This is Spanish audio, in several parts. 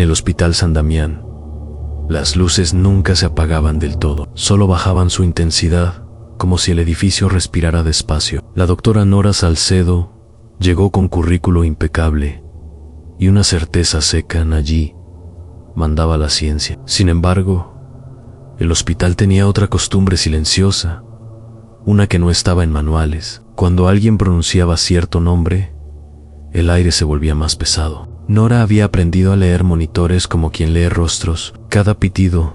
el Hospital San Damián, las luces nunca se apagaban del todo, solo bajaban su intensidad, como si el edificio respirara despacio. La doctora Nora Salcedo llegó con currículo impecable y una certeza seca en allí mandaba la ciencia. Sin embargo, el hospital tenía otra costumbre silenciosa, una que no estaba en manuales. Cuando alguien pronunciaba cierto nombre, el aire se volvía más pesado. Nora había aprendido a leer monitores como quien lee rostros. Cada pitido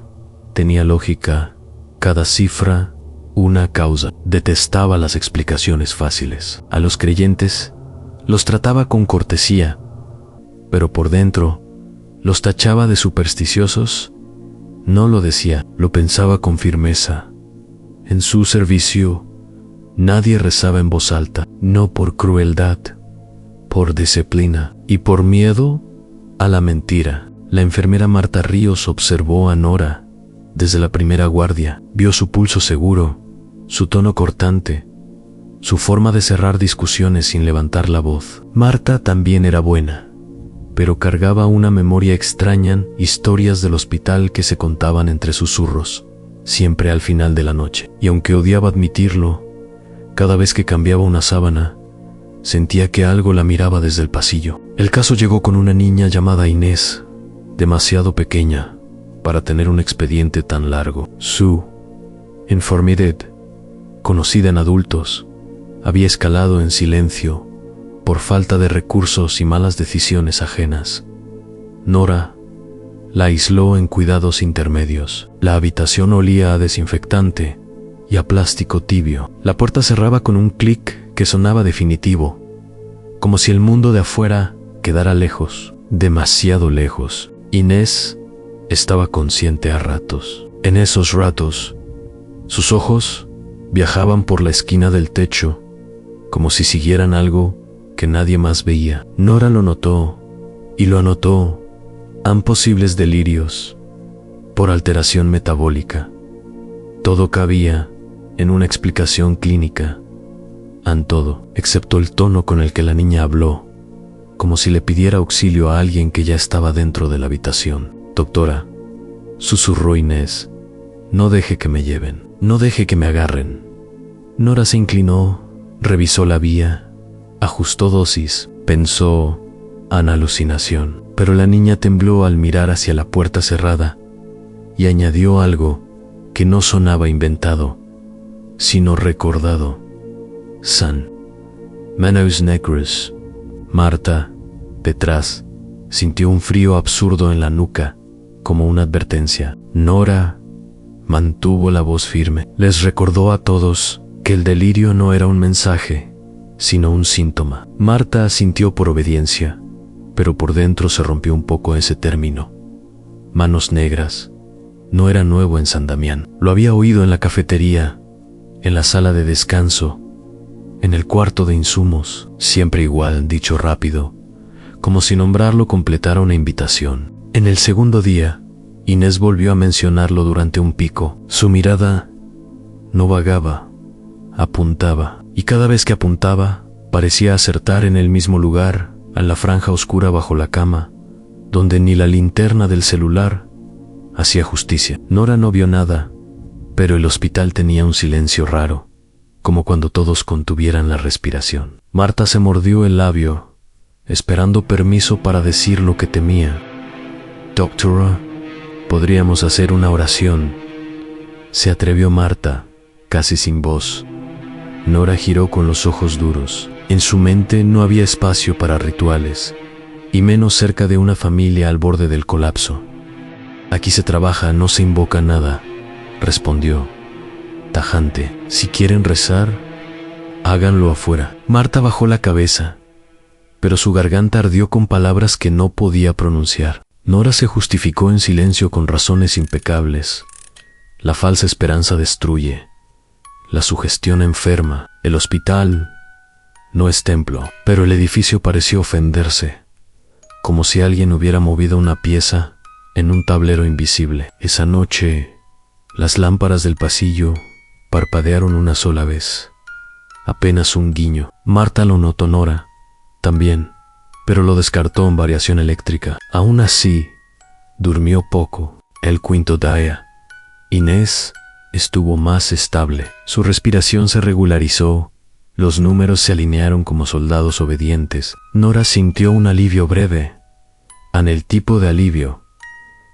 tenía lógica, cada cifra una causa. Detestaba las explicaciones fáciles. A los creyentes los trataba con cortesía, pero por dentro los tachaba de supersticiosos. No lo decía, lo pensaba con firmeza. En su servicio, nadie rezaba en voz alta, no por crueldad, por disciplina y por miedo a la mentira. La enfermera Marta Ríos observó a Nora desde la primera guardia. Vio su pulso seguro, su tono cortante, su forma de cerrar discusiones sin levantar la voz. Marta también era buena, pero cargaba una memoria extraña, historias del hospital que se contaban entre susurros, siempre al final de la noche. Y aunque odiaba admitirlo, cada vez que cambiaba una sábana, sentía que algo la miraba desde el pasillo. El caso llegó con una niña llamada Inés, demasiado pequeña para tener un expediente tan largo. Su enfermedad, conocida en adultos, había escalado en silencio por falta de recursos y malas decisiones ajenas. Nora la aisló en cuidados intermedios. La habitación olía a desinfectante y a plástico tibio. La puerta cerraba con un clic que sonaba definitivo, como si el mundo de afuera quedara lejos, demasiado lejos. Inés estaba consciente a ratos. En esos ratos, sus ojos viajaban por la esquina del techo, como si siguieran algo que nadie más veía. Nora lo notó, y lo anotó. Posibles delirios por alteración metabólica. Todo cabía en una explicación clínica. Todo, excepto el tono con el que la niña habló, como si le pidiera auxilio a alguien que ya estaba dentro de la habitación. Doctora, susurró Inés, no deje que me lleven, no deje que me agarren. Nora se inclinó, revisó la vía, ajustó dosis, pensó en alucinación, pero la niña tembló al mirar hacia la puerta cerrada y añadió algo que no sonaba inventado, sino recordado. San Manos Negras. Marta, detrás, sintió un frío absurdo en la nuca, como una advertencia. Nora mantuvo la voz firme. Les recordó a todos que el delirio no era un mensaje, sino un síntoma. Marta asintió por obediencia, pero por dentro se rompió un poco ese término. Manos negras no era nuevo en San Damián. Lo había oído en la cafetería, en la sala de descanso, en el cuarto de insumos, siempre igual, dicho rápido, como si nombrarlo completara una invitación. En el segundo día, Inés volvió a mencionarlo durante un pico. Su mirada no vagaba, apuntaba, y cada vez que apuntaba, parecía acertar en el mismo lugar, en la franja oscura bajo la cama, donde ni la linterna del celular hacía justicia. Nora no vio nada, pero el hospital tenía un silencio raro, como cuando todos contuvieran la respiración. Marta se mordió el labio, esperando permiso para decir lo que temía. Doctora, podríamos hacer una oración, se atrevió Marta, casi sin voz. Nora giró con los ojos duros. En su mente no había espacio para rituales, y menos cerca de una familia al borde del colapso. Aquí se trabaja, no se invoca nada, respondió, tajante. Si quieren rezar, háganlo afuera. Marta bajó la cabeza, pero su garganta ardió con palabras que no podía pronunciar. Nora se justificó en silencio con razones impecables. La falsa esperanza destruye, la sugestión enferma. El hospital no es templo, pero el edificio pareció ofenderse, como si alguien hubiera movido una pieza en un tablero invisible. Esa noche, las lámparas del pasillo parpadearon una sola vez, apenas un guiño. Marta lo notó, Nora también, pero lo descartó en variación eléctrica. Aún así, durmió poco. El quinto día, Inés estuvo más estable. Su respiración se regularizó, los números se alinearon como soldados obedientes. Nora sintió un alivio breve, el tipo de alivio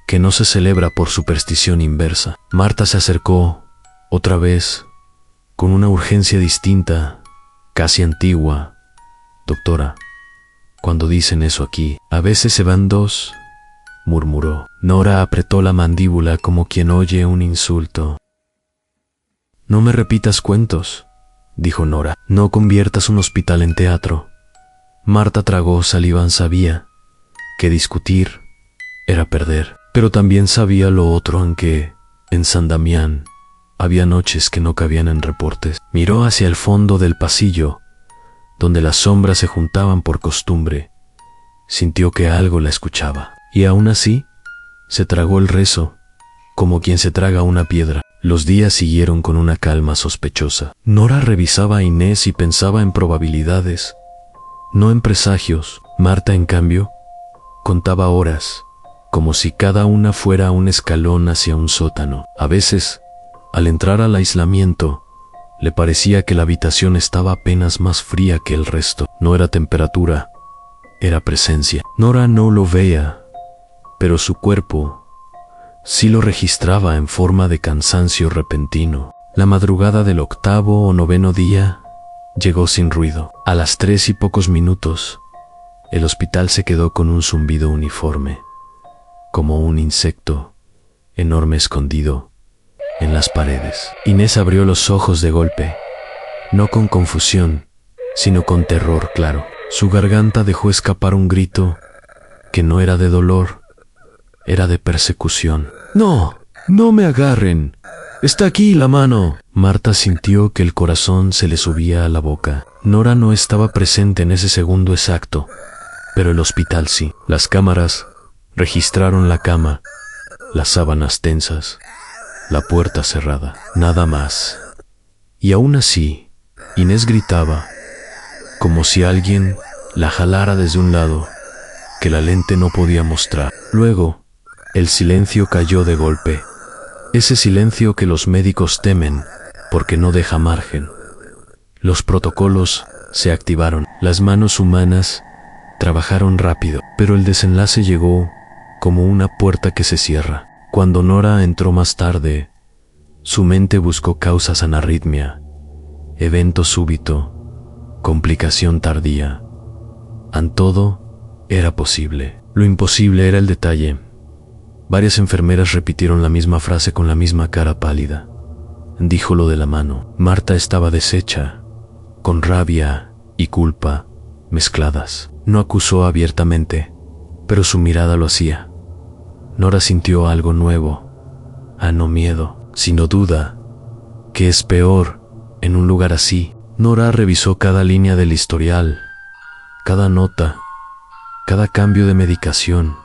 que no se celebra por superstición inversa. Marta se acercó, otra vez, con una urgencia distinta, casi antigua. Doctora, cuando dicen eso aquí, a veces se van dos, murmuró. Nora apretó la mandíbula como quien oye un insulto. No me repitas cuentos, dijo Nora. No conviertas un hospital en teatro. Marta tragó saliva. Sabía que discutir era perder, pero también sabía lo otro, en que, en San Damián, había noches que no cabían en reportes. Miró hacia el fondo del pasillo, donde las sombras se juntaban por costumbre. Sintió que algo la escuchaba, y aún así, se tragó el rezo, como quien se traga una piedra. Los días siguieron con una calma sospechosa. Nora revisaba a Inés y pensaba en probabilidades, no en presagios. Marta, en cambio, contaba horas, como si cada una fuera un escalón hacia un sótano. A veces, al entrar al aislamiento, le parecía que la habitación estaba apenas más fría que el resto. No era temperatura, era presencia. Nora no lo veía, pero su cuerpo sí lo registraba en forma de cansancio repentino. La madrugada del 8º o 9º día llegó sin ruido. A las 3 y pocos minutos, el hospital se quedó con un zumbido uniforme, como un insecto enorme escondido en las paredes. Inés abrió los ojos de golpe, no con confusión, sino con terror claro. Su garganta dejó escapar un grito que no era de dolor, era de persecución. ¡No! ¡No me agarren! ¡Está aquí la mano! Marta sintió que el corazón se le subía a la boca. Nora no estaba presente en ese segundo exacto, pero el hospital sí. Las cámaras registraron la cama, las sábanas tensas, la puerta cerrada, nada más. Y aún así, Inés gritaba, como si alguien la jalara desde un lado que la lente no podía mostrar. Luego, el silencio cayó de golpe. Ese silencio que los médicos temen porque no deja margen. Los protocolos se activaron. Las manos humanas trabajaron rápido, pero el desenlace llegó como una puerta que se cierra. Cuando Nora entró más tarde, su mente buscó causas: anarritmia, evento súbito, complicación tardía. Todo era posible. Lo imposible era el detalle. Varias enfermeras repitieron la misma frase con la misma cara pálida. Dijo lo de la mano. Marta estaba deshecha, con rabia y culpa mezcladas. No acusó abiertamente, pero su mirada lo hacía. Nora sintió algo nuevo. No miedo, sino duda, que es peor en un lugar así. Nora revisó cada línea del historial, cada nota, cada cambio de medicación.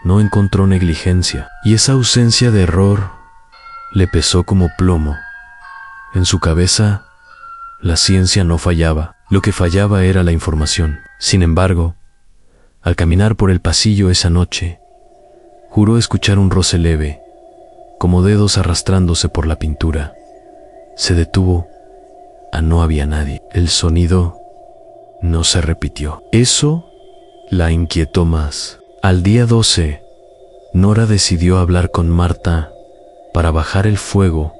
No encontró negligencia, y esa ausencia de error le pesó como plomo. En su cabeza, la ciencia no fallaba, lo que fallaba era la información. Sin embargo, al caminar por el pasillo esa noche, juró escuchar un roce leve, como dedos arrastrándose por la pintura. Se detuvo. No había nadie. El sonido no se repitió. Eso la inquietó más. Al día 12, Nora decidió hablar con Marta para bajar el fuego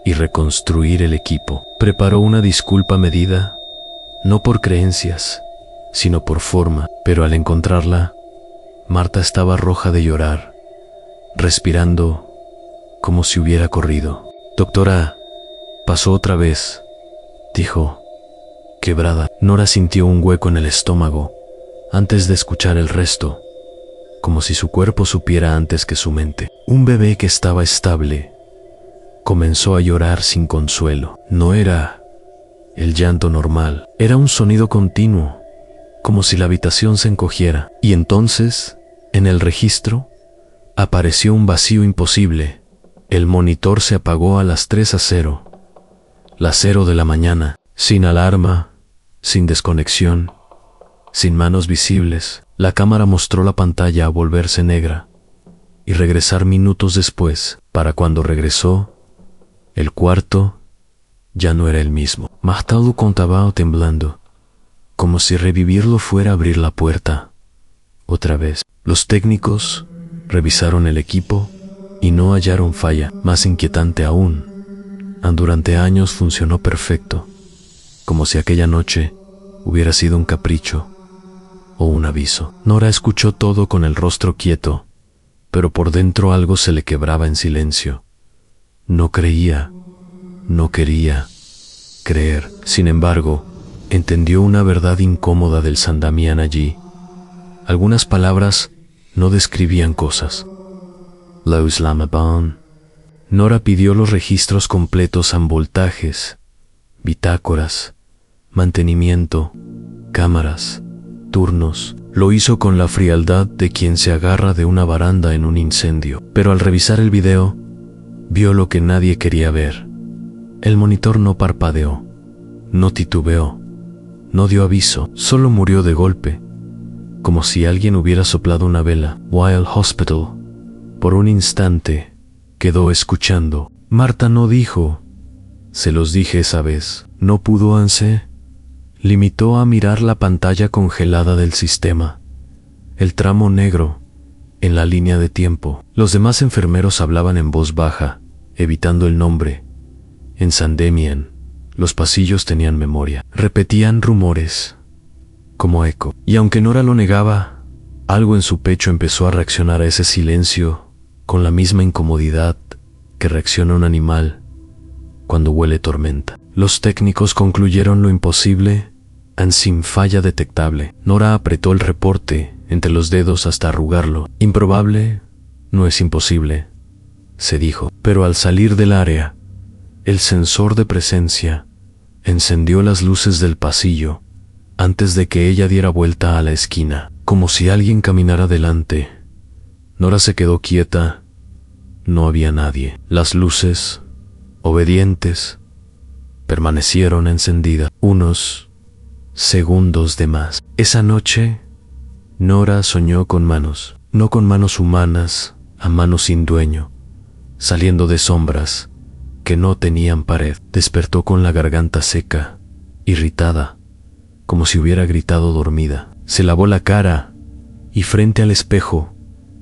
y reconstruir el equipo. Preparó una disculpa medida, no por creencias, sino por forma, pero al encontrarla, Marta estaba roja de llorar, respirando como si hubiera corrido. Doctora, pasó otra vez, dijo, quebrada. Nora sintió un hueco en el estómago antes de escuchar el resto, como si su cuerpo supiera antes que su mente. Un bebé que estaba estable comenzó a llorar sin consuelo. No era el llanto normal, era un sonido continuo, como si la habitación se encogiera. Y entonces, en el registro, apareció un vacío imposible. El monitor se apagó a las 3:00, las 0 de la mañana, sin alarma, sin desconexión, sin manos visibles. La cámara mostró la pantalla a volverse negra, y regresar minutos después. Para cuando regresó, el cuarto ya no era el mismo. Marta lo contaba temblando, como si revivirlo fuera abrir la puerta otra vez. Los técnicos revisaron el equipo y no hallaron falla. Más inquietante aún, durante años funcionó perfecto, como si aquella noche hubiera sido un capricho o un aviso. Nora escuchó todo con el rostro quieto, pero por dentro algo se le quebraba en silencio. No creía, no quería creer. Sin embargo, entendió una verdad incómoda del San Damián allí. Algunas palabras no describían cosas. La Islamaban. Nora pidió los registros completos en voltajes, bitácoras, mantenimiento, cámaras, turnos. Lo hizo con la frialdad de quien se agarra de una baranda en un incendio. Pero al revisar el video, vio lo que nadie quería ver. El monitor no parpadeó, no titubeó, no dio aviso, solo murió de golpe, como si alguien hubiera soplado una vela. Wild Hospital, por un instante, quedó escuchando. Marta no dijo, se los dije esa vez. No pudo, limitó a mirar la pantalla congelada del sistema, el tramo negro en la línea de tiempo. Los demás enfermeros hablaban en voz baja, evitando el nombre. En San Damián, los pasillos tenían memoria. Repetían rumores, como eco. Y aunque Nora lo negaba, algo en su pecho empezó a reaccionar a ese silencio con la misma incomodidad que reacciona un animal cuando huele tormenta. Los técnicos concluyeron lo imposible sin falla detectable. Nora apretó el reporte entre los dedos hasta arrugarlo. Improbable no es imposible, se dijo. Pero al salir del área, el sensor de presencia encendió las luces del pasillo antes de que ella diera vuelta a la esquina, como si alguien caminara delante. Nora se quedó quieta. No había nadie. Las luces, obedientes, permanecieron encendidas unos segundos de más. Esa noche, Nora soñó con manos, no con manos humanas, a manos sin dueño, saliendo de sombras que no tenían pared. Despertó con la garganta seca, irritada, como si hubiera gritado dormida. Se lavó la cara y frente al espejo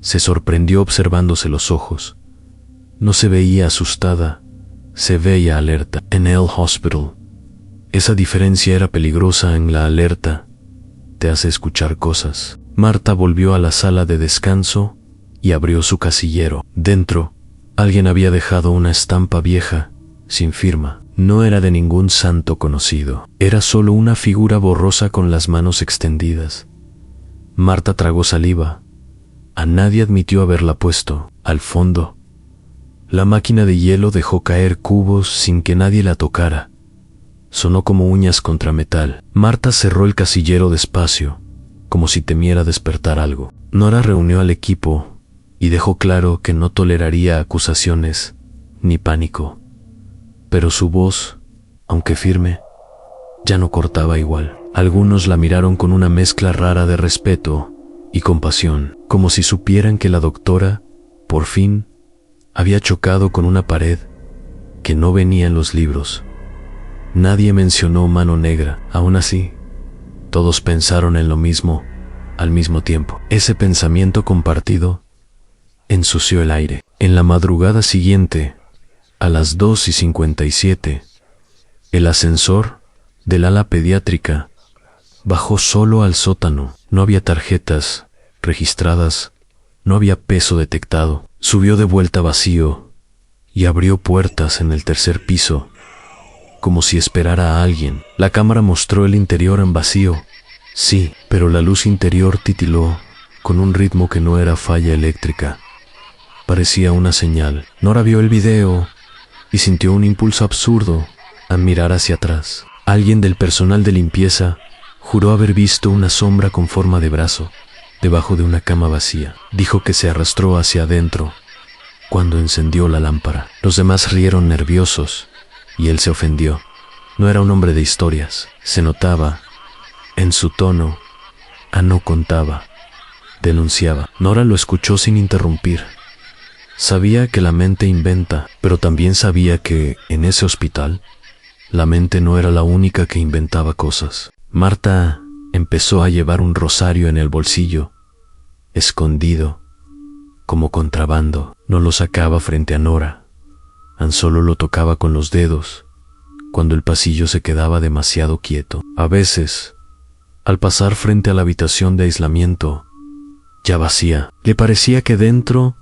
se sorprendió observándose los ojos. No se veía asustada, se veía alerta. En el hospital, esa diferencia era peligrosa. En la alerta te hace escuchar cosas. Marta volvió a la sala de descanso y abrió su casillero. Dentro, alguien había dejado una estampa vieja, sin firma. No era de ningún santo conocido. Era solo una figura borrosa con las manos extendidas. Marta tragó saliva. A nadie admitió haberla puesto. Al fondo, la máquina de hielo dejó caer cubos sin que nadie la tocara. Sonó como uñas contra metal. Marta cerró el casillero despacio, como si temiera despertar algo. Nora reunió al equipo y dejó claro que no toleraría acusaciones ni pánico. Pero su voz, aunque firme, ya no cortaba igual. Algunos la miraron con una mezcla rara de respeto y compasión, como si supieran que la doctora, por fin, había chocado con una pared que no venía en los libros. Nadie mencionó mano negra. Aún así, todos pensaron en lo mismo al mismo tiempo. Ese pensamiento compartido ensució el aire. En la madrugada siguiente, a las 2:57, el ascensor del ala pediátrica bajó solo al sótano. No había tarjetas registradas, no había peso detectado. Subió de vuelta vacío y abrió puertas en el tercer piso, como si esperara a alguien. La cámara mostró el interior en vacío, sí, pero la luz interior titiló con un ritmo que no era falla eléctrica. Parecía una señal. Nora vio el video y sintió un impulso absurdo a mirar hacia atrás. Alguien del personal de limpieza juró haber visto una sombra con forma de brazo debajo de una cama vacía. Dijo que se arrastró hacia adentro cuando encendió la lámpara. Los demás rieron nerviosos y él se ofendió. No era un hombre de historias. Se notaba en su tono. No contaba, denunciaba. Nora lo escuchó sin interrumpir. Sabía que la mente inventa, pero también sabía que, en ese hospital, la mente no era la única que inventaba cosas. Marta empezó a llevar un rosario en el bolsillo, escondido, como contrabando. No lo sacaba frente a Nora, tan solo lo tocaba con los dedos, cuando el pasillo se quedaba demasiado quieto. A veces, al pasar frente a la habitación de aislamiento, ya vacía, le parecía que dentro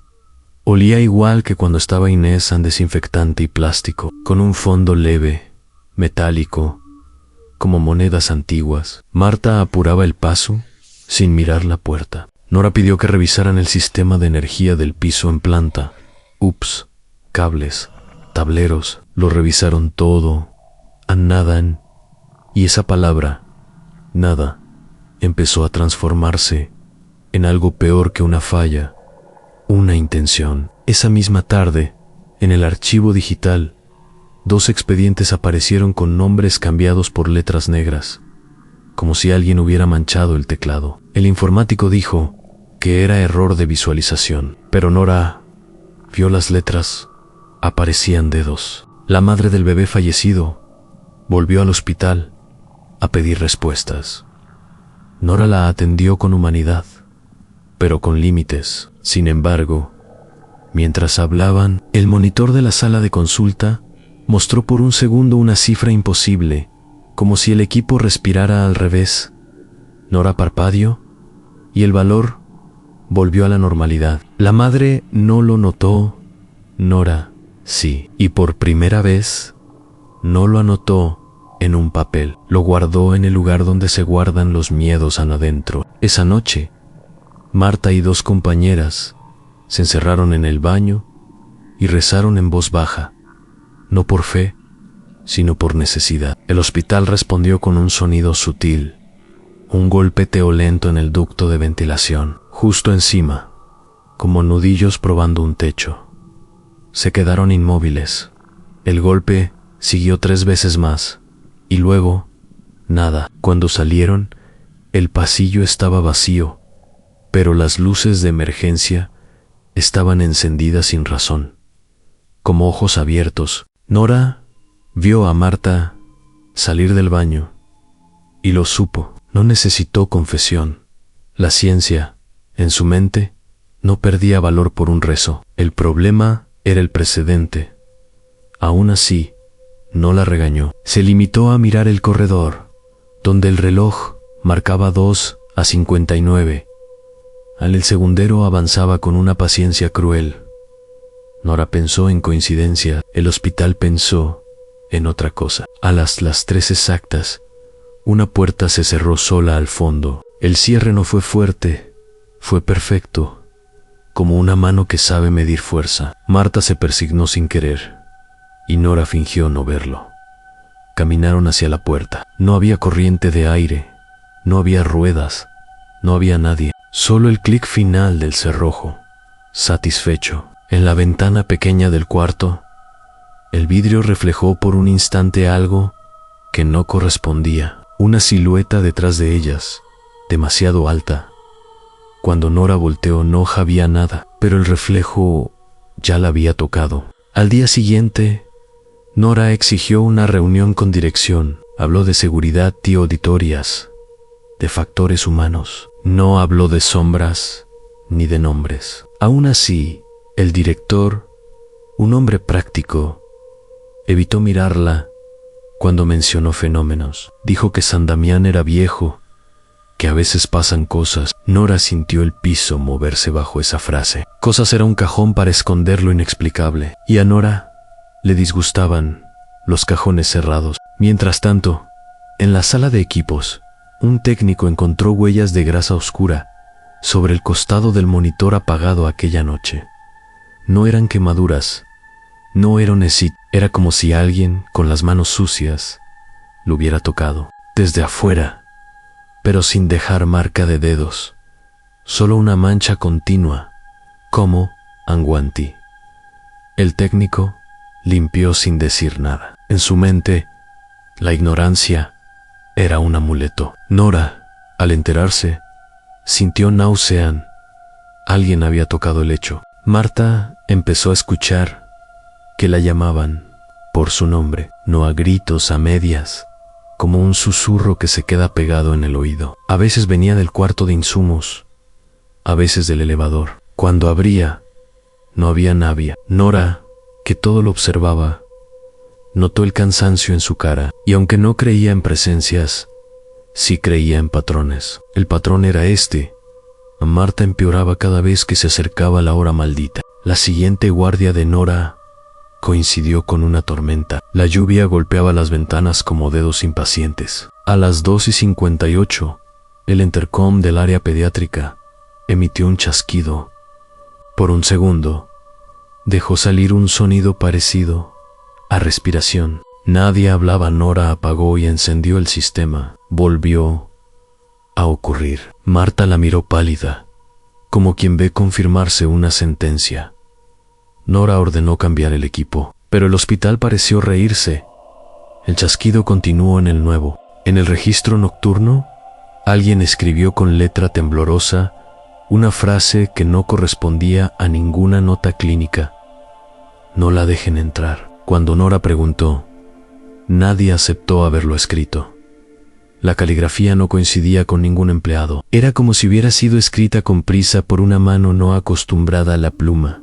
olía igual que cuando estaba Inés en desinfectante y plástico, con un fondo leve, metálico, como monedas antiguas. Marta apuraba el paso, sin mirar la puerta. Nora pidió que revisaran el sistema de energía del piso en planta. Ups, cables, tableros, lo revisaron todo, a nada, y esa palabra, nada, empezó a transformarse en algo peor que una falla, una intención. Esa misma tarde, en el archivo digital, 2 expedientes aparecieron con nombres cambiados por letras negras, como si alguien hubiera manchado el teclado. El informático dijo que era error de visualización, pero Nora vio las letras, aparecían dedos. La madre del bebé fallecido volvió al hospital a pedir respuestas. Nora la atendió con humanidad, pero con límites. Sin embargo, mientras hablaban, el monitor de la sala de consulta mostró por un segundo una cifra imposible, como si el equipo respirara al revés. Nora parpadeó y el valor volvió a la normalidad. La madre no lo notó, Nora sí, y por primera vez no lo anotó en un papel. Lo guardó en el lugar donde se guardan los miedos adentro. Esa noche, Marta y 2 compañeras se encerraron en el baño y rezaron en voz baja, no por fe, sino por necesidad. El hospital respondió con un sonido sutil, un golpeteo lento en el ducto de ventilación, justo encima, como nudillos probando un techo. Se quedaron inmóviles. El golpe siguió 3 veces más, y luego, nada. Cuando salieron, el pasillo estaba vacío, pero las luces de emergencia estaban encendidas sin razón, como ojos abiertos. Nora vio a Marta salir del baño y lo supo. No necesitó confesión. La ciencia, en su mente, no perdía valor por un rezo. El problema era el precedente. Aún así, no la regañó. Se limitó a mirar el corredor, donde el reloj marcaba 2:59. El segundero avanzaba con una paciencia cruel. Nora pensó en coincidencia. El hospital pensó en otra cosa. A las 3 exactas, una puerta se cerró sola al fondo. El cierre no fue fuerte, fue perfecto, como una mano que sabe medir fuerza. Marta se persignó sin querer, y Nora fingió no verlo. Caminaron hacia la puerta. No había corriente de aire, no había ruedas, no había nadie. Solo el clic final del cerrojo. Satisfecho, en la ventana pequeña del cuarto, el vidrio reflejó por un instante algo que no correspondía. Una silueta detrás de ellas, demasiado alta. Cuando Nora volteó no había nada, pero el reflejo ya la había tocado. Al día siguiente, Nora exigió una reunión con dirección. Habló de seguridad y auditorias, de factores humanos. No habló de sombras ni de nombres. Aún así, el director, un hombre práctico, evitó mirarla cuando mencionó fenómenos. Dijo que San Damián era viejo, que a veces pasan cosas. Nora sintió el piso moverse bajo esa frase. Cosas era un cajón para esconder lo inexplicable, y a Nora le disgustaban los cajones cerrados. Mientras tanto, en la sala de equipos, un técnico encontró huellas de grasa oscura sobre el costado del monitor apagado aquella noche. No eran quemaduras, no era un ESIT, era como si alguien, con las manos sucias, lo hubiera tocado. Desde afuera, pero sin dejar marca de dedos, solo una mancha continua, como anguanti. El técnico limpió sin decir nada. En su mente, la ignorancia era un amuleto. Nora, al enterarse, sintió náusea. Alguien había tocado el lecho. Marta empezó a escuchar que la llamaban por su nombre, no a gritos, a medias, como un susurro que se queda pegado en el oído. A veces venía del cuarto de insumos, a veces del elevador. Cuando abría, no había nadie. Nora, que todo lo observaba, notó el cansancio en su cara, y aunque no creía en presencias, sí creía en patrones. El patrón era este. A Marta empeoraba cada vez que se acercaba la hora maldita. La siguiente guardia de Nora coincidió con una tormenta. La lluvia golpeaba las ventanas como dedos impacientes. A las 2:58, el intercom del área pediátrica emitió un chasquido. Por un segundo, dejó salir un sonido parecido a respiración. Nadie hablaba. Nora apagó y encendió el sistema. Volvió a ocurrir. Marta la miró pálida, como quien ve confirmarse una sentencia. Nora ordenó cambiar el equipo, pero el hospital pareció reírse. El chasquido continuó en el nuevo. En el registro nocturno, alguien escribió con letra temblorosa una frase que no correspondía a ninguna nota clínica. No la dejen entrar. Cuando Nora preguntó, nadie aceptó haberlo escrito. La caligrafía no coincidía con ningún empleado. Era como si hubiera sido escrita con prisa por una mano no acostumbrada a la pluma.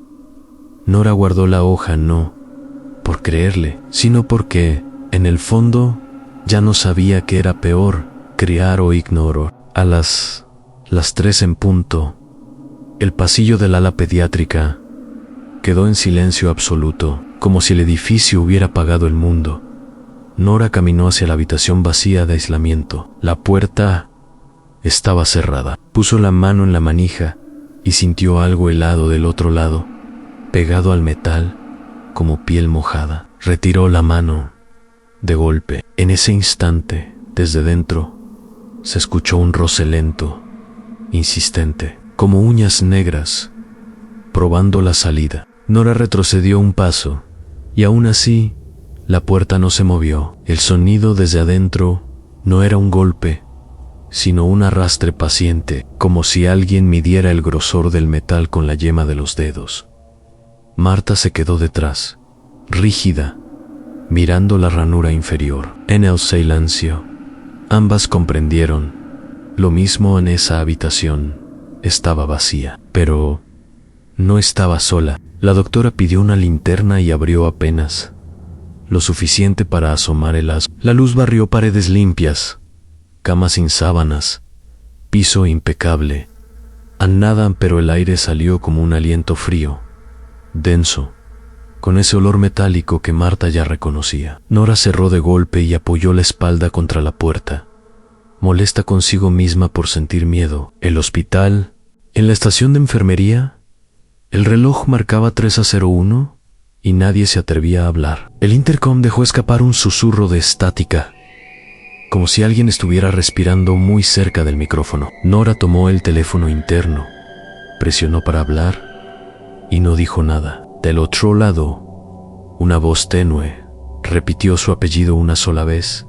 Nora guardó la hoja no por creerle, sino porque, en el fondo, ya no sabía qué era peor, criar o ignorar. A las 3 en punto, el pasillo del ala pediátrica quedó en silencio absoluto, como si el edificio hubiera apagado el mundo. Nora caminó hacia la habitación vacía de aislamiento. La puerta estaba cerrada. Puso la mano en la manija y sintió algo helado del otro lado, pegado al metal, como piel mojada. Retiró la mano de golpe. En ese instante, desde dentro, se escuchó un roce lento, insistente, como uñas negras, probando la salida. Nora retrocedió un paso, y aún así, la puerta no se movió. El sonido desde adentro no era un golpe, sino un arrastre paciente, como si alguien midiera el grosor del metal con la yema de los dedos. Marta se quedó detrás, rígida, mirando la ranura inferior. En el silencio, ambas comprendieron. Lo mismo en esa habitación. Estaba vacía, pero no estaba sola. La doctora pidió una linterna y abrió apenas lo suficiente para asomar el haz. La luz barrió paredes limpias, camas sin sábanas, piso impecable. A nada, pero el aire salió como un aliento frío, denso, con ese olor metálico que Marta ya reconocía. Nora cerró de golpe y apoyó la espalda contra la puerta, molesta consigo misma por sentir miedo. El hospital, en la estación de enfermería, el reloj marcaba 3:01 y nadie se atrevía a hablar. El intercom dejó escapar un susurro de estática, como si alguien estuviera respirando muy cerca del micrófono. Nora tomó el teléfono interno, presionó para hablar y no dijo nada. Del otro lado, una voz tenue repitió su apellido una sola vez,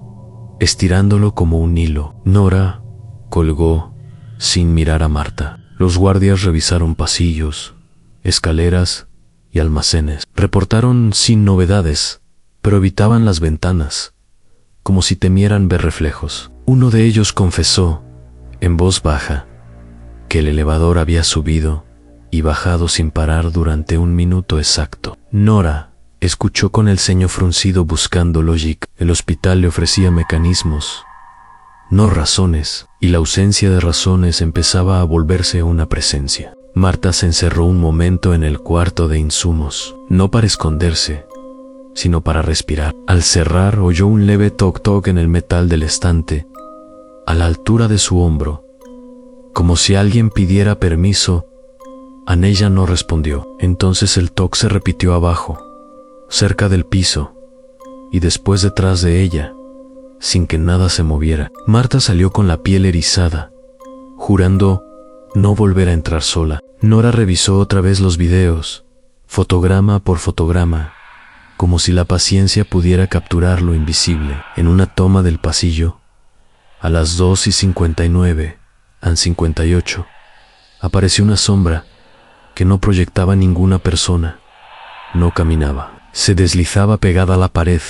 estirándolo como un hilo. Nora colgó sin mirar a Marta. Los guardias revisaron pasillos, escaleras y almacenes. Reportaron sin novedades, pero evitaban las ventanas, como si temieran ver reflejos. Uno de ellos confesó, en voz baja, que el elevador había subido y bajado sin parar durante 1 minuto exacto. Nora escuchó con el ceño fruncido buscando lógica. El hospital le ofrecía mecanismos, no razones, y la ausencia de razones empezaba a volverse una presencia. Marta se encerró un momento en el cuarto de insumos, no para esconderse, sino para respirar. Al cerrar, oyó un leve toc-toc en el metal del estante, a la altura de su hombro, como si alguien pidiera permiso. Ella no respondió. Entonces el toc se repitió abajo, cerca del piso, y después detrás de ella, sin que nada se moviera. Marta salió con la piel erizada, jurando no volver a entrar sola. Nora revisó otra vez los videos, fotograma por fotograma, como si la paciencia pudiera capturar lo invisible. En una toma del pasillo, a las 2:59, a 58, apareció una sombra que no proyectaba ninguna persona, No caminaba. Se deslizaba pegada a la pared,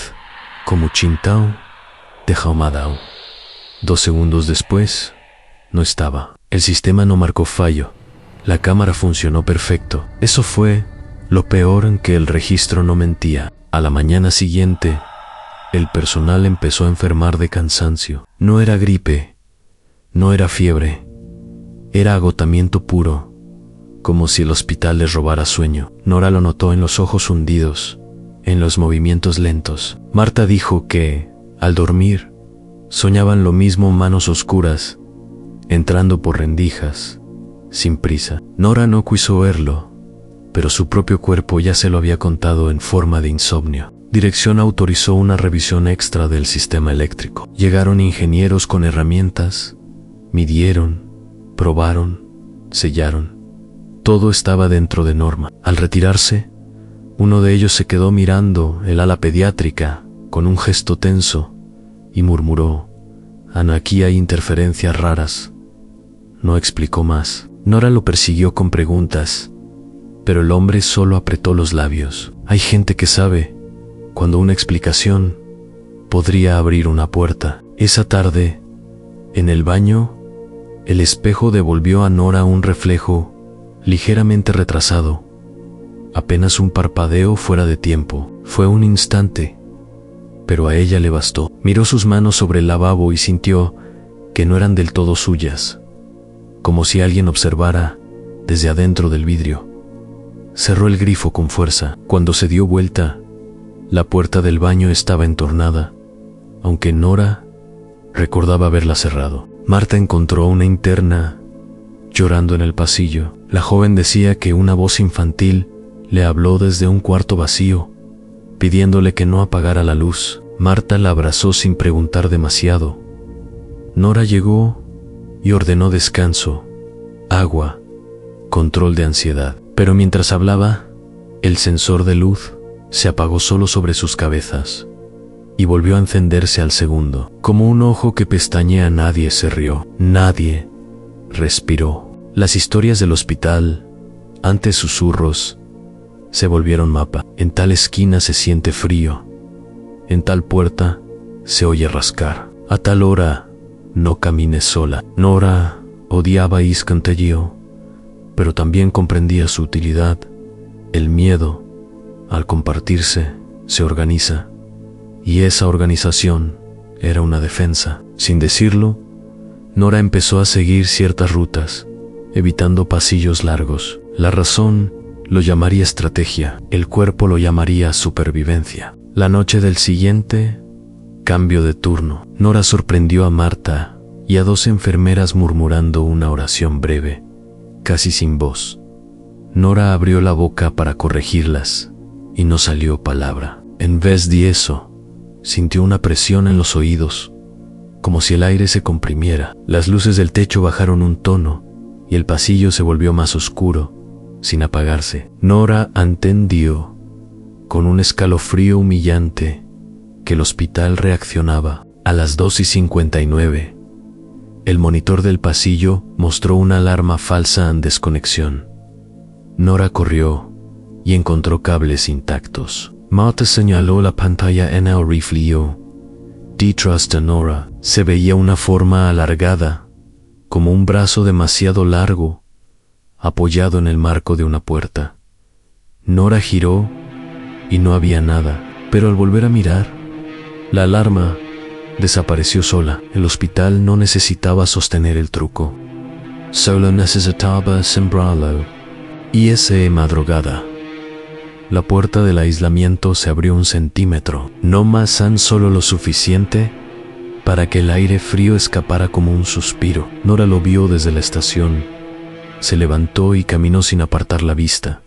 como Chintao de Jaumadao. 2 segundos después, no estaba. El sistema no marcó fallo. La cámara funcionó perfecto. Eso fue lo peor, en que el registro no mentía. A la mañana siguiente, el personal empezó a enfermar de cansancio. No era gripe, no era fiebre, era agotamiento puro, como si el hospital les robara sueño. Nora lo notó en los ojos hundidos, en los movimientos lentos. Marta dijo que, al dormir, soñaban lo mismo, manos oscuras, entrando por rendijas, sin prisa. Nora no quiso verlo, pero su propio cuerpo ya se lo había contado en forma de insomnio. Dirección autorizó una revisión extra del sistema eléctrico. Llegaron ingenieros con herramientas, midieron, probaron, sellaron. Todo estaba dentro de norma. Al retirarse, uno de ellos se quedó mirando el ala pediátrica con un gesto tenso y murmuró: "Ana, aquí hay interferencias raras". No explicó más. Nora lo persiguió con preguntas, pero el hombre solo apretó los labios. Hay gente que sabe cuando una explicación podría abrir una puerta. Esa tarde, en el baño, el espejo devolvió a Nora un reflejo ligeramente retrasado, apenas un parpadeo fuera de tiempo. Fue un instante, pero a ella le bastó. Miró sus manos sobre el lavabo y sintió que no eran del todo suyas, como si alguien observara desde adentro del vidrio. Cerró el grifo con fuerza. Cuando se dio vuelta, la puerta del baño estaba entornada, aunque Nora recordaba haberla cerrado. Marta encontró a una interna llorando en el pasillo. La joven decía que una voz infantil le habló desde un cuarto vacío, pidiéndole que no apagara la luz. Marta la abrazó sin preguntar demasiado. Nora llegó y ordenó descanso, agua, control de ansiedad. Pero mientras hablaba, el sensor de luz se apagó solo sobre sus cabezas y volvió a encenderse al segundo. Como un ojo que pestañea, nadie se rió, nadie respiró. Las historias del hospital, antes susurros, se volvieron mapa. En tal esquina se siente frío, en tal puerta se oye rascar, a tal hora no camines sola. Nora odiaba Iscantello, pero también comprendía su utilidad. El miedo, al compartirse, se organiza, y esa organización era una defensa. Sin decirlo, Nora empezó a seguir ciertas rutas, evitando pasillos largos. La razón lo llamaría estrategia, el cuerpo lo llamaría supervivencia. La noche del siguiente, cambio de turno. Nora sorprendió a Marta y a 2 enfermeras murmurando una oración breve, casi sin voz. Nora abrió la boca para corregirlas y no salió palabra. En vez de eso, sintió una presión en los oídos, como si el aire se comprimiera. Las luces del techo bajaron un tono y el pasillo se volvió más oscuro, sin apagarse. Nora entendió, con un escalofrío humillante, que el hospital reaccionaba. A las 2:59, el monitor del pasillo mostró una alarma falsa en desconexión. Nora corrió y encontró cables intactos. Marta señaló la pantalla en el rifleo. Detrás de Nora se veía una forma alargada, como un brazo demasiado largo, apoyado en el marco de una puerta. Nora giró y no había nada, pero al volver a mirar, la alarma desapareció sola. El hospital no necesitaba sostener el truco, solo necesitaba sembrarlo. Y esa madrugada, la puerta del aislamiento se abrió 1 centímetro, no más, solo lo suficiente para que el aire frío escapara como un suspiro. Nora lo vio desde la estación. Se levantó y caminó sin apartar la vista.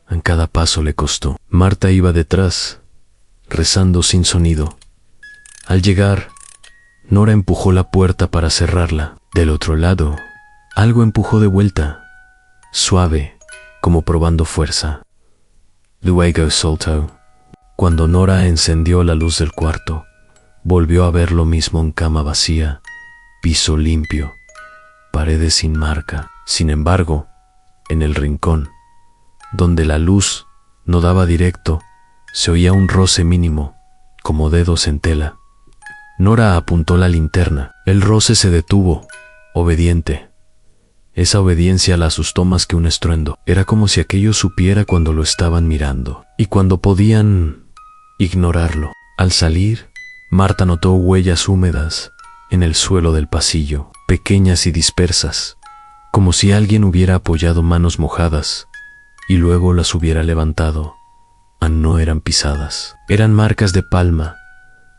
En cada paso le costó. Marta iba detrás, rezando sin sonido. Al llegar, Nora empujó la puerta para cerrarla. Del otro lado, algo empujó de vuelta, suave, como probando fuerza. Luego soltó. Cuando Nora encendió la luz del cuarto, volvió a ver lo mismo: en cama vacía, piso limpio, paredes sin marca. Sin embargo, en el rincón, donde la luz No daba directo, se oía un roce mínimo, como dedos en tela. Nora apuntó la linterna. El roce se detuvo, obediente. Esa obediencia la asustó más que un estruendo. Era como si aquello supiera cuando lo estaban mirando, y cuando podían ignorarlo. Al salir, Marta notó huellas húmedas en el suelo del pasillo, pequeñas y dispersas, como si alguien hubiera apoyado manos mojadas y luego las hubiera levantado. No eran pisadas, eran marcas de palma,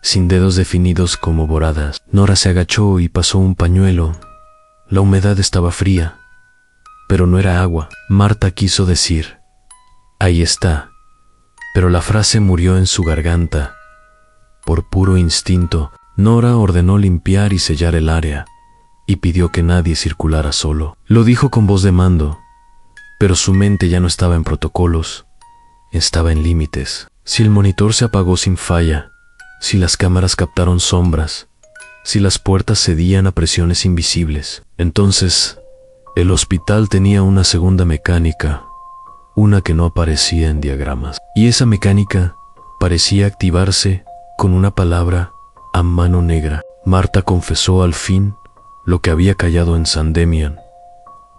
sin dedos definidos como boradas. Nora se agachó y pasó un pañuelo. La humedad estaba fría, pero no era agua. Marta quiso decir, ahí está, pero la frase murió en su garganta. Por puro instinto, Nora ordenó limpiar y sellar el área, y pidió que nadie circulara solo. Lo dijo con voz de mando, pero su mente ya no estaba en protocolos, estaba en límites. Si el monitor se apagó sin falla, si las cámaras captaron sombras, si las puertas cedían a presiones invisibles, entonces el hospital tenía una segunda mecánica, una que no aparecía en diagramas. Y esa mecánica parecía activarse con una palabra a mano negra. Marta confesó al fin lo que había callado en San Demián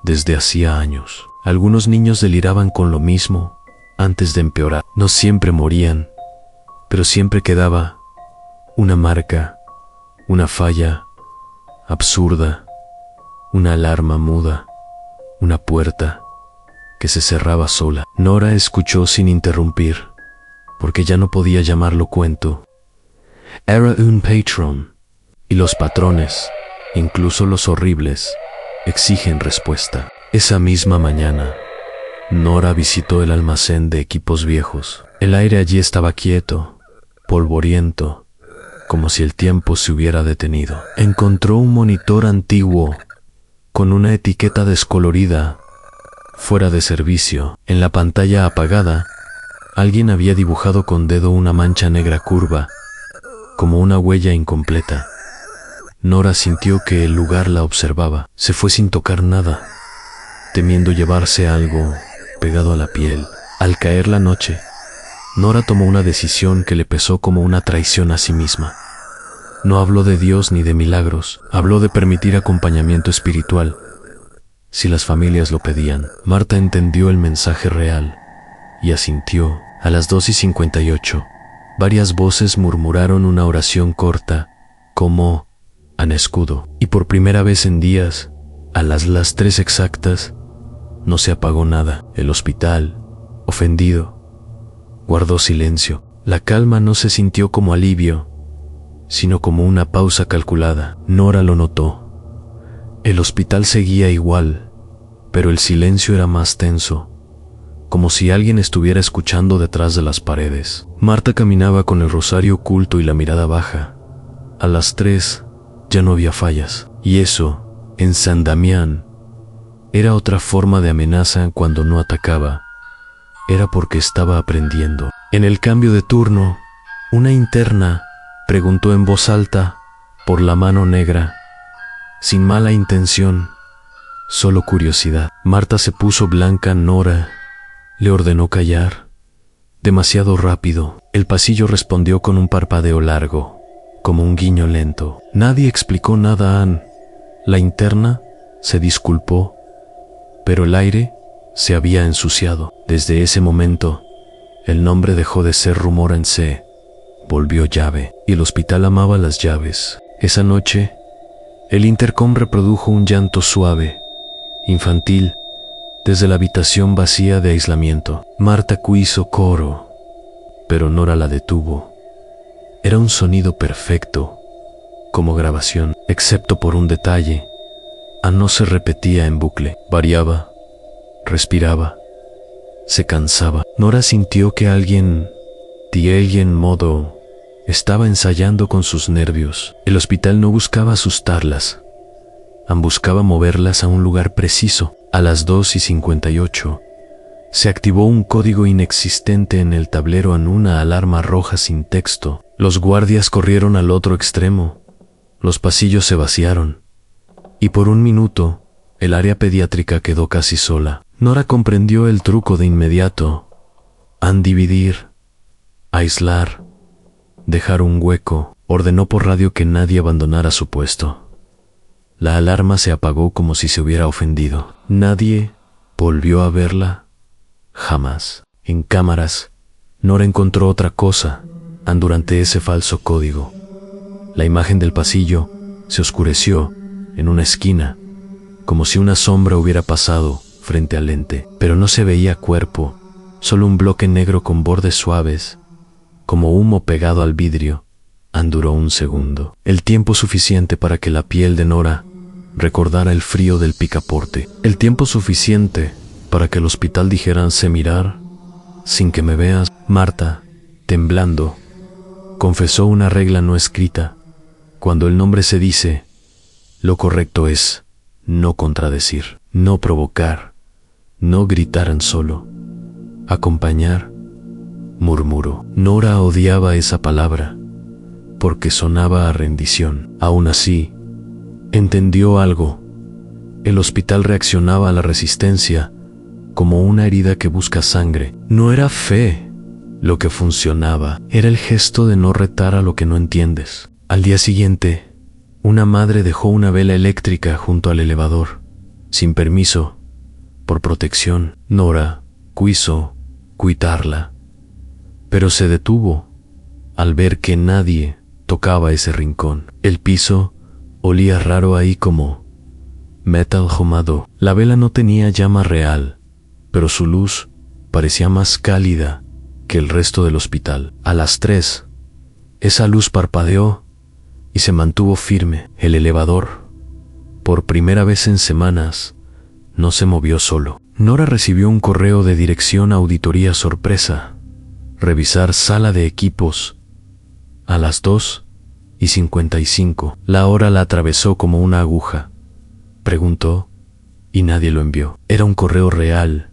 desde hacía años. Algunos niños deliraban con lo mismo antes de empeorar. No siempre morían, pero siempre quedaba una marca, una falla absurda, una alarma muda, una puerta que se cerraba sola. Nora escuchó sin interrumpir, porque ya no podía llamarlo cuento. Era un patrón, y los patrones, incluso los horribles, exigen respuesta. Esa misma mañana, Nora visitó el almacén de equipos viejos. El aire allí estaba quieto, polvoriento, como si el tiempo se hubiera detenido. Encontró un monitor antiguo, con una etiqueta descolorida, fuera de servicio. En la pantalla apagada, alguien había dibujado con dedo una mancha negra curva, como una huella incompleta. Nora sintió que el lugar la observaba. Se fue sin tocar nada, temiendo llevarse algo pegado a la piel. Al caer la noche, Nora tomó una decisión que le pesó como una traición a sí misma. No habló de Dios ni de milagros, habló de permitir acompañamiento espiritual, si las familias lo pedían. Marta entendió el mensaje real y asintió. A las 2:58, varias voces murmuraron una oración corta, como an escudo, y por primera vez en días, a las 3 exactas, no se apagó nada. El hospital, ofendido, guardó silencio. La calma no se sintió como alivio, sino como una pausa calculada. Nora lo notó. El hospital seguía igual, pero el silencio era más tenso, como si alguien estuviera escuchando detrás de las paredes. Marta caminaba con el rosario oculto y la mirada baja. A las 3 ya no había fallas, y eso, en San Damián, era otra forma de amenaza. Cuando no atacaba, era porque estaba aprendiendo. En el cambio de turno, una interna preguntó en voz alta por la mano negra, sin mala intención, solo curiosidad. Marta se puso blanca. Nora le ordenó callar. Demasiado rápido. El pasillo respondió con un parpadeo largo, como un guiño lento. Nadie explicó nada. La interna se disculpó, pero el aire se había ensuciado. Desde ese momento, el nombre dejó de ser rumor en se volvió llave, y el hospital amaba las llaves. Esa noche, el intercom reprodujo un llanto suave, infantil, desde la habitación vacía de aislamiento. Marta hizo coro, pero Nora la detuvo. Era un sonido perfecto, como grabación, excepto por un detalle. No se repetía en bucle, variaba, respiraba, se cansaba. Nora sintió que alguien, de algún modo, estaba ensayando con sus nervios. El hospital no buscaba asustarlas, buscaba moverlas a un lugar preciso. A las 2:58, se activó un código inexistente en el tablero. Una alarma roja sin texto. Los guardias corrieron al otro extremo. Los pasillos se vaciaron, y por un minuto, el área pediátrica quedó casi sola. Nora comprendió el truco de inmediato. Han dividir, aislar, dejar un hueco. Ordenó por radio que nadie abandonara su puesto. La alarma se apagó como si se hubiera ofendido. Nadie volvió a verla jamás. En cámaras, Nora encontró otra cosa durante ese falso código. La imagen del pasillo se oscureció en una esquina, como si una sombra hubiera pasado frente al lente, pero no se veía cuerpo, solo un bloque negro con bordes suaves, como humo pegado al vidrio. Duró un segundo, el tiempo suficiente para que la piel de Nora recordara el frío del picaporte, el tiempo suficiente para que el hospital dijera: sé mirar sin que me veas. Marta, temblando, confesó una regla no escrita. Cuando el nombre se dice, lo correcto es no contradecir, no provocar, no gritar en solo, acompañar. Murmuró. Nora odiaba esa palabra, porque sonaba a rendición. Aún así, entendió algo. El hospital reaccionaba a la resistencia como una herida que busca sangre. No era fe lo que funcionaba, era el gesto de no retar a lo que no entiendes. Al día siguiente, una madre dejó una vela eléctrica junto al elevador, sin permiso, por protección. Nora quiso quitarla, pero se detuvo al ver que nadie tocaba ese rincón. El piso olía raro ahí, como metal ahumado. La vela no tenía llama real, pero su luz parecía más cálida que el resto del hospital. A las 3, esa luz parpadeó y se mantuvo firme. El elevador, por primera vez en semanas, no se movió solo. Nora recibió un correo de dirección a auditoría sorpresa. Revisar sala de equipos. A las 2:55. La hora la atravesó como una aguja. Preguntó y nadie lo envió. Era un correo real,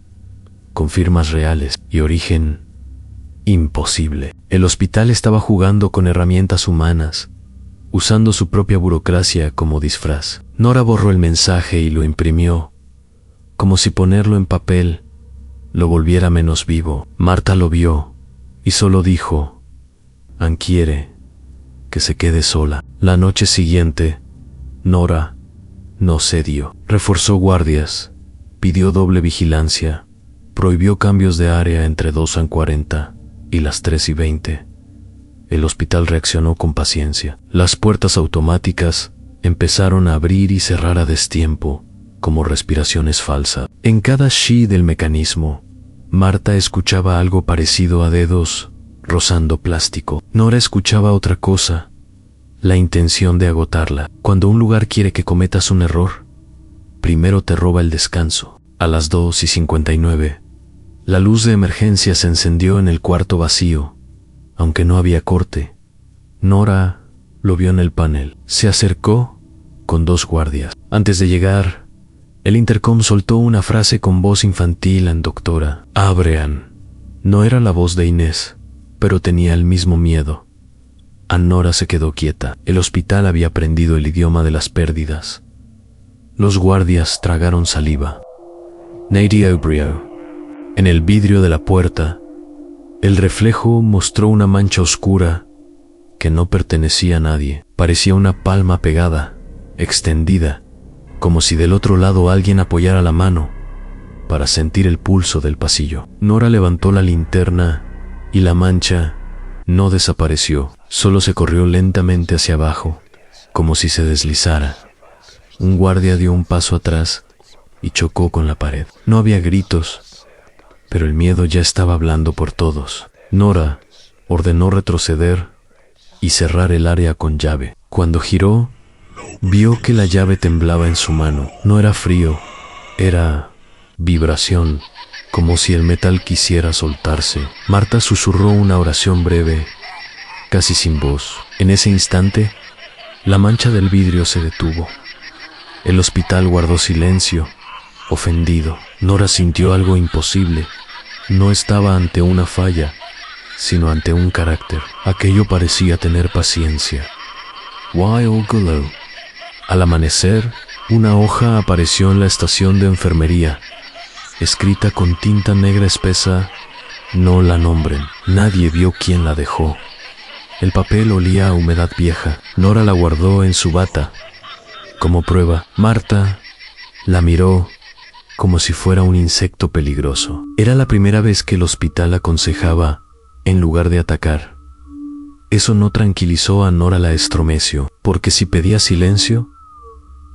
con firmas reales y origen imposible. El hospital estaba jugando con herramientas humanas, usando su propia burocracia como disfraz. Nora borró el mensaje y lo imprimió, como si ponerlo en papel lo volviera menos vivo. Marta lo vio y solo dijo: Ann quiere que se quede sola. La noche siguiente, Nora no cedió. Reforzó guardias, pidió doble vigilancia, prohibió cambios de área entre 2:40 y las 3:20. El hospital reaccionó con paciencia. Las puertas automáticas empezaron a abrir y cerrar a destiempo, como respiraciones falsas. En cada shi del mecanismo, Marta escuchaba algo parecido a dedos rozando plástico. Nora escuchaba otra cosa: la intención de agotarla. Cuando un lugar quiere que cometas un error, primero te roba el descanso. A las 2:59, la luz de emergencia se encendió en el cuarto vacío, aunque no había corte. Nora lo vio en el panel. Se acercó con 2 guardias. Antes de llegar, el intercom soltó una frase con voz infantil en doctora. Abrean. No era la voz de Inés, pero tenía el mismo miedo. Nora se quedó quieta. El hospital había aprendido el idioma de las pérdidas. Los guardias tragaron saliva. Nadia Obrio. En el vidrio de la puerta, el reflejo mostró una mancha oscura que no pertenecía a nadie. Parecía una palma pegada, extendida, como si del otro lado alguien apoyara la mano para sentir el pulso del pasillo. Nora levantó la linterna y la mancha no desapareció, solo se corrió lentamente hacia abajo, como si se deslizara. Un guardia dio un paso atrás y chocó con la pared. No había gritos, pero el miedo ya estaba hablando por todos. Nora ordenó retroceder y cerrar el área con llave. Cuando giró, vio que la llave temblaba en su mano. No era frío, era vibración, como si el metal quisiera soltarse. Marta susurró una oración breve, casi sin voz. En ese instante, la mancha del vidrio se detuvo. El hospital guardó silencio, ofendido. Nora sintió algo imposible. No estaba ante una falla, sino ante un carácter. Aquello parecía tener paciencia. Wild Glow. Al amanecer, una hoja apareció en la estación de enfermería, escrita con tinta negra espesa No la nombren. Nadie vio quién la dejó. El papel olía a humedad vieja. Nora la guardó en su bata como prueba. Marta la miró como si fuera un insecto peligroso. Era la primera vez que el hospital aconsejaba en lugar de atacar. Eso no tranquilizó a Nora la Estromecio, porque si pedía silencio,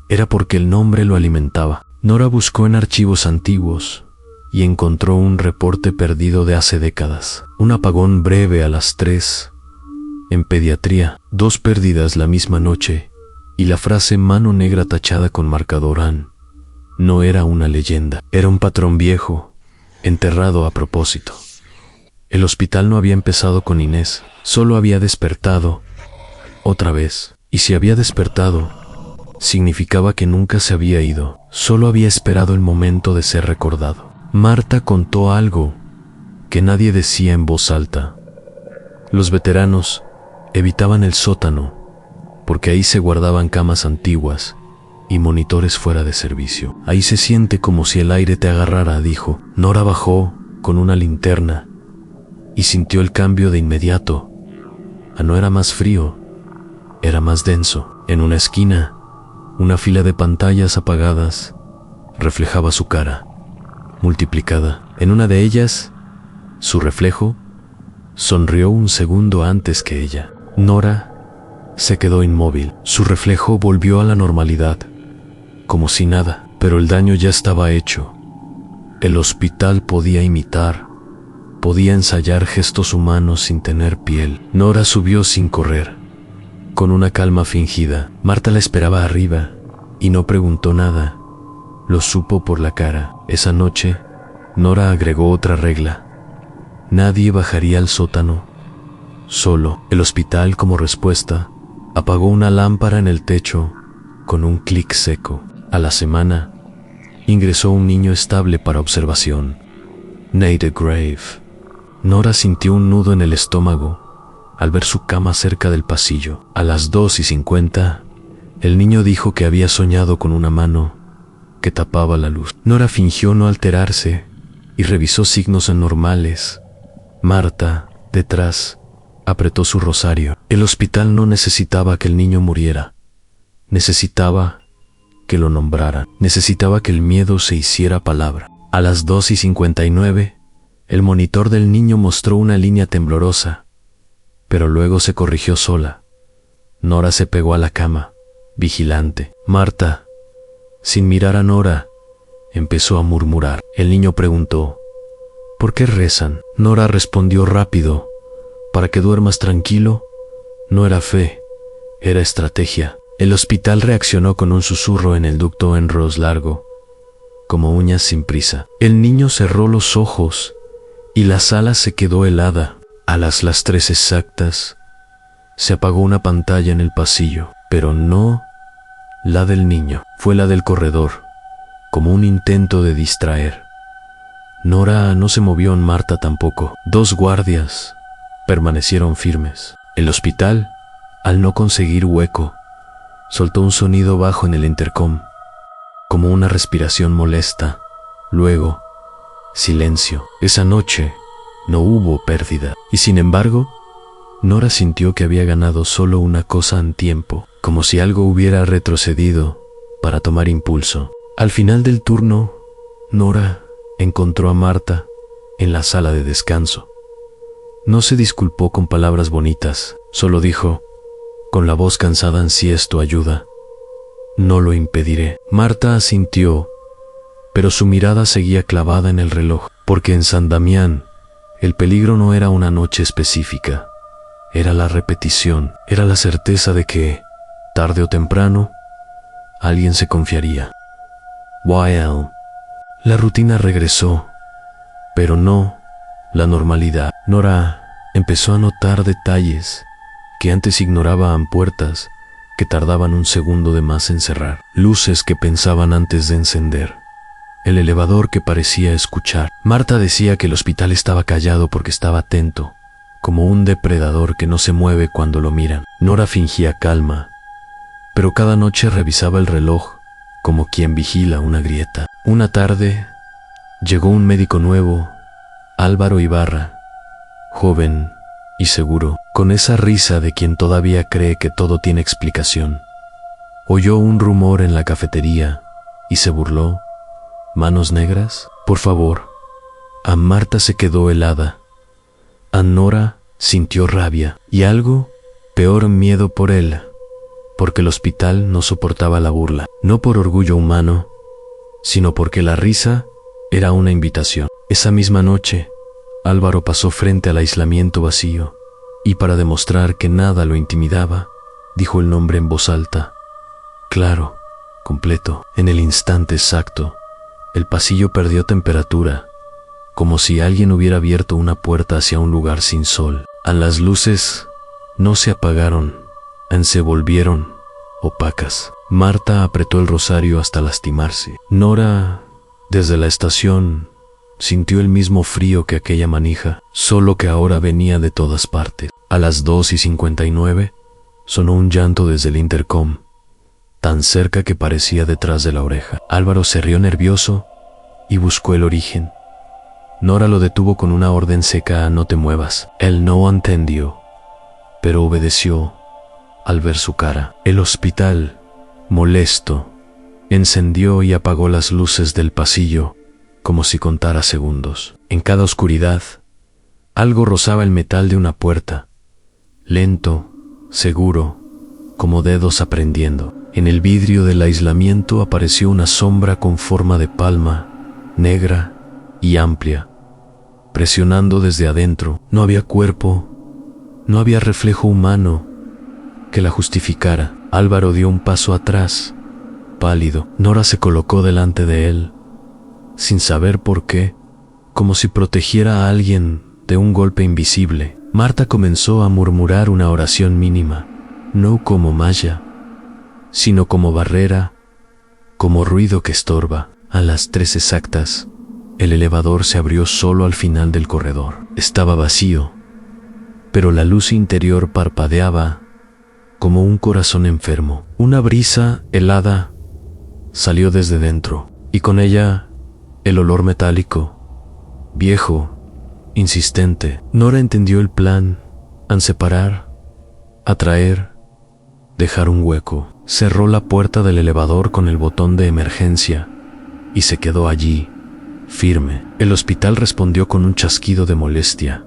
era porque el nombre lo alimentaba. Nora buscó en archivos antiguos y encontró un reporte perdido de hace décadas. Un apagón breve a las 3 en pediatría, 2 pérdidas la misma noche, y la frase mano negra tachada con marcador AN. No era una leyenda, era un patrón viejo, enterrado a propósito. El hospital no había empezado con Inés, solo había despertado otra vez. Y si había despertado, significaba que nunca se había ido, solo había esperado el momento de ser recordado. Marta contó algo que nadie decía en voz alta. Los veteranos evitaban el sótano, porque ahí se guardaban camas antiguas y monitores fuera de servicio. Ahí se siente como si el aire te agarrara, dijo. Nora bajó con una linterna y sintió el cambio de inmediato. No era más frío, era más denso. En una esquina, una fila de pantallas apagadas reflejaba su cara, multiplicada. En una de ellas, su reflejo sonrió un segundo antes que ella. Nora se quedó inmóvil. Su reflejo volvió a la normalidad, como si nada, pero el daño ya estaba hecho. El hospital podía imitar, podía ensayar gestos humanos sin tener piel. Nora subió sin correr, con una calma fingida. Marta la esperaba arriba y no preguntó nada. Lo supo por la cara. Esa noche, Nora agregó otra regla. Nadie bajaría al sótano solo. El hospital, como respuesta, apagó una lámpara en el techo con un clic seco. A la semana, ingresó un niño estable para observación, Nate Grave. Nora sintió un nudo en el estómago al ver su cama cerca del pasillo. A las 2:50, el niño dijo que había soñado con una mano que tapaba la luz. Nora fingió no alterarse y revisó signos anormales. Marta, detrás, apretó su rosario. El hospital no necesitaba que el niño muriera. Necesitaba que lo nombraran. Necesitaba que el miedo se hiciera palabra. A las 2:59, el monitor del niño mostró una línea temblorosa, pero luego se corrigió sola. Nora se pegó a la cama, vigilante. Marta, sin mirar a Nora, empezó a murmurar. El niño preguntó, ¿por qué rezan? Nora respondió rápido, para que duermas tranquilo. No era fe, era estrategia. El hospital reaccionó con un susurro en el ducto en ros largo, como uñas sin prisa. El niño cerró los ojos y la sala se quedó helada. A las 3 exactas, se apagó una pantalla en el pasillo, pero no la del niño, fue la del corredor, como un intento de distraer. Nora no se movió, en Marta tampoco. 2 guardias permanecieron firmes. El hospital, al no conseguir hueco, soltó un sonido bajo en el intercom, como una respiración molesta. Luego, silencio. Esa noche no hubo pérdida. Y sin embargo, Nora sintió que había ganado solo una cosa en tiempo, como si algo hubiera retrocedido para tomar impulso. Al final del turno, Nora encontró a Marta en la sala de descanso. No se disculpó con palabras bonitas, solo dijo, con la voz cansada, si esto ayuda, no lo impediré. Marta asintió, pero su mirada seguía clavada en el reloj, porque en San Damián el peligro no era una noche específica, era la repetición, era la certeza de que, tarde o temprano, alguien se confiaría. YL. La rutina regresó, pero no la normalidad. Nora empezó a notar detalles que antes ignoraban: puertas que tardaban un segundo de más en cerrar, luces que pensaban antes de encender, el elevador que parecía escuchar. Marta decía que el hospital estaba callado porque estaba atento, como un depredador que no se mueve cuando lo miran. Nora fingía calma, pero cada noche revisaba el reloj como quien vigila una grieta. Una tarde, llegó un médico nuevo Álvaro Ibarra, joven y seguro, con esa risa de quien todavía cree que todo tiene explicación. Oyó un rumor en la cafetería y se burló. ¿Manos negras? Por favor. A Marta se quedó helada. A Nora sintió rabia y algo peor, miedo por él, porque el hospital no soportaba la burla, no por orgullo humano, sino porque la risa era una invitación. Esa misma noche, Álvaro pasó frente al aislamiento vacío y, para demostrar que nada lo intimidaba, dijo el nombre en voz alta, claro, completo. En el instante exacto, el pasillo perdió temperatura, como si alguien hubiera abierto una puerta hacia un lugar sin sol. Las luces no se apagaron, se volvieron opacas. Marta apretó el rosario hasta lastimarse. Nora, desde la estación, sintió el mismo frío que aquella manija, solo que ahora venía de todas partes. A las 2:59 sonó un llanto desde el intercom, tan cerca que parecía detrás de la oreja. Álvaro se rió nervioso y buscó el origen. Nora lo detuvo con una orden seca: no te muevas. Él no entendió, pero obedeció al ver su cara. El hospital, molesto, encendió y apagó las luces del pasillo, como si contara segundos. En cada oscuridad, algo rozaba el metal de una puerta, lento, seguro, como dedos aprendiendo. En el vidrio del aislamiento apareció una sombra con forma de palma, negra y amplia, presionando desde adentro. No había cuerpo, no había reflejo humano que la justificara. Álvaro dio un paso atrás, pálido. Nora se colocó delante de él, sin saber por qué, como si protegiera a alguien de un golpe invisible. Marta comenzó a murmurar una oración mínima, no como malla, sino como barrera, como ruido que estorba. A las 3 exactas, el elevador se abrió solo al final del corredor. Estaba vacío, pero la luz interior parpadeaba como un corazón enfermo. Una brisa helada salió desde dentro, y con ella el olor metálico, viejo, insistente. Nora entendió el plan: separar, atraer, dejar un hueco. Cerró la puerta del elevador con el botón de emergencia y se quedó allí, firme. El hospital respondió con un chasquido de molestia,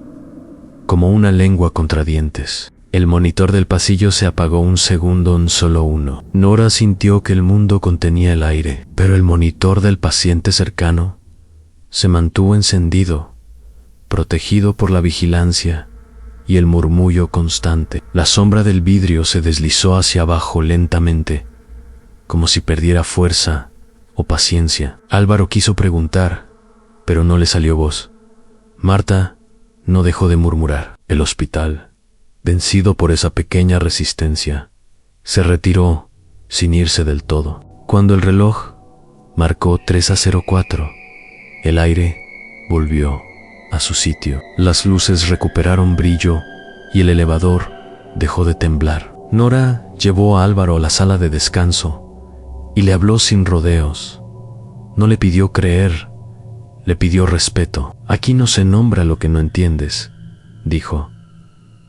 como una lengua contra dientes. El monitor del pasillo se apagó un segundo, solo uno. Nora sintió que el mundo contenía el aire, pero el monitor del paciente cercano se mantuvo encendido, protegido por la vigilancia y el murmullo constante. La sombra del vidrio se deslizó hacia abajo lentamente, como si perdiera fuerza o paciencia. Álvaro quiso preguntar, pero no le salió voz. Marta no dejó de murmurar. El hospital, vencido por esa pequeña resistencia, se retiró sin irse del todo. Cuando el reloj marcó 3:04, el aire volvió a su sitio. Las luces recuperaron brillo y el elevador dejó de temblar. Nora llevó a Álvaro a la sala de descanso y le habló sin rodeos. No le pidió creer, le pidió respeto. Aquí no se nombra lo que no entiendes, dijo.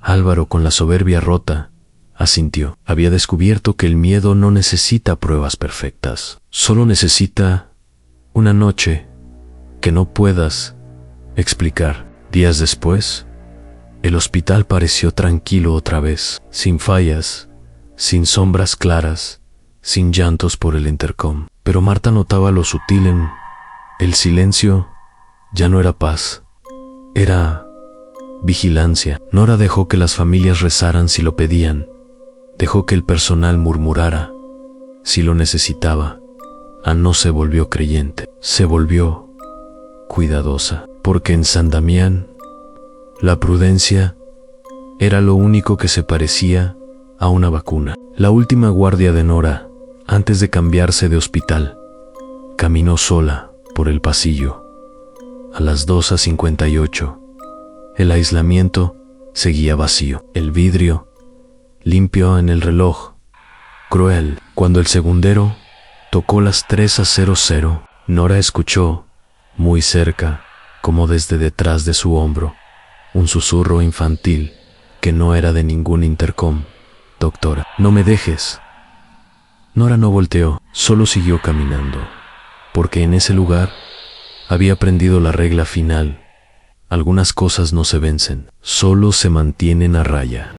Álvaro, con la soberbia rota, asintió. Había descubierto que el miedo no necesita pruebas perfectas, solo necesita una noche que no puedas explicar. Días después, el hospital pareció tranquilo otra vez, sin fallas, sin sombras claras, sin llantos por el intercom. Pero Marta notaba lo sutil en el silencio. Ya no era paz, era vigilancia. Nora dejó que las familias rezaran si lo pedían, dejó que el personal murmurara si lo necesitaba. No se volvió creyente, se volvió cuidadosa, porque en San Damián la prudencia era lo único que se parecía a una vacuna. La última guardia de Nora, antes de cambiarse de hospital, caminó sola por el pasillo. A las 2:58, el aislamiento seguía vacío. El vidrio, limpio en el reloj, cruel. Cuando el segundero tocó las 3:00, Nora escuchó, muy cerca, como desde detrás de su hombro, un susurro infantil que no era de ningún intercom. Doctora, no me dejes. Nora no volteó, solo siguió caminando, porque en ese lugar había aprendido la regla final: algunas cosas no se vencen, solo se mantienen a raya.